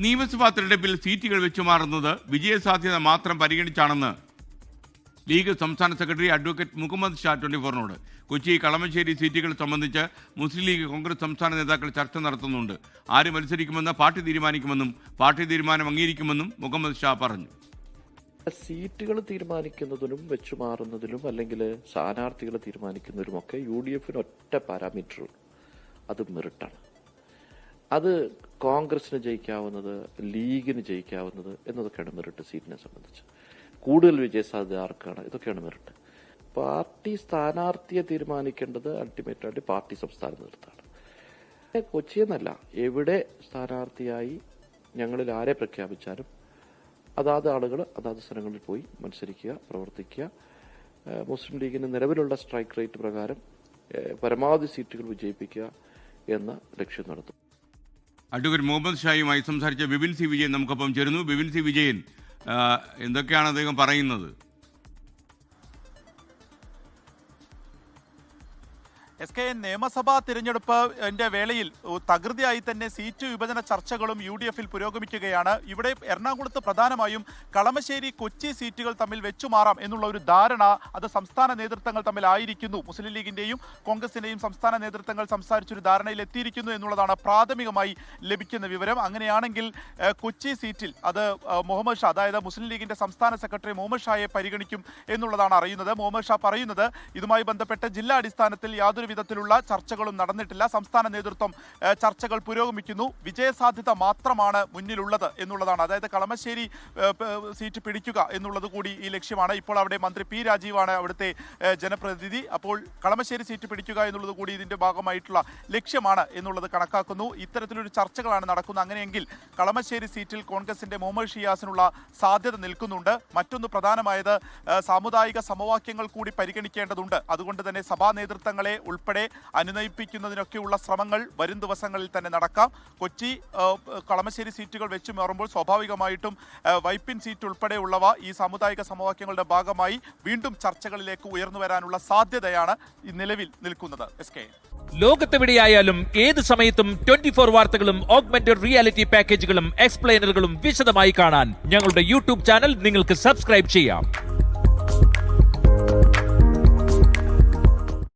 നിയമസഭാ തെരഞ്ഞെടുപ്പിൽ സീറ്റുകൾ വെച്ചുമാറുന്നത് വിജയസാധ്യത മാത്രം പരിഗണിച്ചാണെന്ന് ലീഗ് സംസ്ഥാന സെക്രട്ടറി അഡ്വക്കേറ്റ് മുഹമ്മദ് ഷാ 24-നോട്. കൊച്ചി കളമശ്ശേരി സീറ്റുകൾ സംബന്ധിച്ച് മുസ്ലിം ലീഗ് കോൺഗ്രസ് സംസ്ഥാന നേതാക്കൾ ചർച്ച നടത്തുന്നുണ്ട്. ആര് മത്സരിക്കുമെന്ന് പാർട്ടി തീരുമാനിക്കുമെന്നും പാർട്ടി തീരുമാനം അംഗീകരിക്കുമെന്നും മുഹമ്മദ് ഷാ പറഞ്ഞു. സീറ്റുകൾ തീരുമാനിക്കുന്നതിനും വെച്ചുമാറുന്നതിലും അല്ലെങ്കിൽ സ്ഥാനാർത്ഥികളെ തീരുമാനിക്കുന്നതിലുമൊക്കെ UDF ഒറ്റ പാരാമീറ്റർ, അത് മെറിറ്റാണ്. അത് കോൺഗ്രസിന് ജയിക്കാവുന്നത്, ലീഗിന് ജയിക്കാവുന്നത് എന്നതൊക്കെയാണ് മെറിറ്റ്. സീറ്റിനെ സംബന്ധിച്ച് കൂടുതൽ വിജയസാധ്യത ആർക്കാണ്, ഇതൊക്കെയാണ് മെറിറ്റ്. പാർട്ടി സ്ഥാനാർത്ഥിയെ തീരുമാനിക്കേണ്ടത് അൾട്ടിമേറ്റായിട്ട് പാർട്ടി സംസ്ഥാന നേതൃത്വമാണ്. കൊച്ചിയെന്നല്ല, എവിടെ സ്ഥാനാർത്ഥിയായി ഞങ്ങളിൽ ആരെ പ്രഖ്യാപിച്ചാലും അതാത് ആളുകൾ അതാത് സ്ഥലങ്ങളിൽ പോയി മത്സരിക്കുക, പ്രവർത്തിക്കുക. മുസ്ലിം ലീഗിന് നിലവിലുള്ള സ്ട്രൈക്ക് റേറ്റ് പ്രകാരം പരമാവധി സീറ്റുകൾ വിജയിപ്പിക്കുക എന്ന ലക്ഷ്യം നടത്തും. അഡ്വക്കേറ്റ് മുഹമ്മദ് ഷായുമായി സംസാരിച്ച ബിപിൻ സി വിജയൻ നമുക്കൊപ്പം ചേരുന്നു. ബിപിൻ സി വിജയൻ, എന്തൊക്കെയാണ് അദ്ദേഹം പറയുന്നത്? SK നിയമസഭാ തിരഞ്ഞെടുപ്പിന്റെ വേളയിൽ തകൃതിയായി തന്നെ സീറ്റ് വിഭജന ചർച്ചകളും UDF-ൽ പുരോഗമിക്കുകയാണ്. ഇവിടെ എറണാകുളത്ത് പ്രധാനമായും കളമശ്ശേരി, കൊച്ചി സീറ്റുകൾ തമ്മിൽ വെച്ചുമാറാം എന്നുള്ള ഒരു ധാരണ അത് സംസ്ഥാന നേതൃത്വങ്ങൾ തമ്മിലായിരിക്കുന്നു. മുസ്ലിം ലീഗിന്റെയും കോൺഗ്രസിന്റെയും സംസ്ഥാന നേതൃത്വങ്ങൾ സംസാരിച്ചൊരു ധാരണയിൽ എത്തിയിരിക്കുന്നു എന്നുള്ളതാണ് പ്രാഥമികമായി ലഭിക്കുന്ന വിവരം. അങ്ങനെയാണെങ്കിൽ കൊച്ചി സീറ്റിൽ അത് മുഹമ്മദ് ഷാ, അതായത് മുസ്ലിം ലീഗിന്റെ സംസ്ഥാന സെക്രട്ടറി മുഹമ്മദ് ഷായെ പരിഗണിക്കും എന്നുള്ളതാണ് അറിയുന്നത്. മുഹമ്മദ് ഷാ പറയുന്നത് ഇതുമായി ബന്ധപ്പെട്ട് ജില്ലാ അടിസ്ഥാനത്തിൽ യാതൊരു വിധത്തിലുള്ള ചർച്ചകളും നടന്നിട്ടില്ല. സംസ്ഥാന നേതൃത്വം ചർച്ചകൾ പുരോഗമിക്കുന്നു. വിജയസാധ്യത മാത്രമാണ് മുന്നിലുള്ളത് എന്നുള്ളതാണ്. അതായത് കളമശ്ശേരി സീറ്റ് പിടിക്കുക എന്നുള്ളത് കൂടി ഈ ലക്ഷ്യമാണ്. ഇപ്പോൾ അവിടെ മന്ത്രി P. രാജീവാണ് അവിടുത്തെ ജനപ്രതിനിധി. അപ്പോൾ കളമശ്ശേരി സീറ്റ് പിടിക്കുക എന്നുള്ളത് കൂടി ഇതിന്റെ ഭാഗമായിട്ടുള്ള ലക്ഷ്യമാണ് എന്നുള്ളത് കണക്കാക്കുന്നു. ഇത്തരത്തിലൊരു ചർച്ചകളാണ് നടക്കുന്നത്. അങ്ങനെയെങ്കിൽ കളമശ്ശേരി സീറ്റിൽ കോൺഗ്രസിന്റെ മുഹമ്മദ് ഷിയാസിനുള്ള സാധ്യത നിൽക്കുന്നുണ്ട്. മറ്റൊന്ന് പ്രധാനമായത് സാമുദായിക സമവാക്യങ്ങൾ കൂടി പരിഗണിക്കേണ്ടതുണ്ട്. അതുകൊണ്ട് തന്നെ സഭാ നേതൃത്വങ്ങളെ ഉൾപ്പെടെ അനുനയിപ്പിക്കുന്നതിനൊക്കെയുള്ള ശ്രമങ്ങൾ വരും ദിവസങ്ങളിൽ തന്നെ നടക്കാം. കൊച്ചി, കളമശ്ശേരി സീറ്റുകൾ വെച്ച് മാറുമ്പോൾ സ്വാഭാവികമായിട്ടും വൈപ്പിൻ സീറ്റ് ഉൾപ്പെടെയുള്ളവ ഈ സാമുദായിക സമവാക്യങ്ങളുടെ ഭാഗമായി വീണ്ടും ചർച്ചകളിലേക്ക് ഉയർന്നു വരാനുള്ള സാധ്യതയാണ് നിലവിൽ നിൽക്കുന്നത്. SK ലോകത്തെവിടെയായാലും ഏത് സമയത്തും 24 വാർത്തകളും ഓഗ്മെന്റഡ് റിയാലിറ്റി പാക്കേജുകളും എക്സ്പ്ലെയിനറുകളും വിശദമായി കാണാൻ ഞങ്ങളുടെ YouTube ചാനൽ നിങ്ങൾക്ക് സബ്സ്ക്രൈബ് ചെയ്യാം.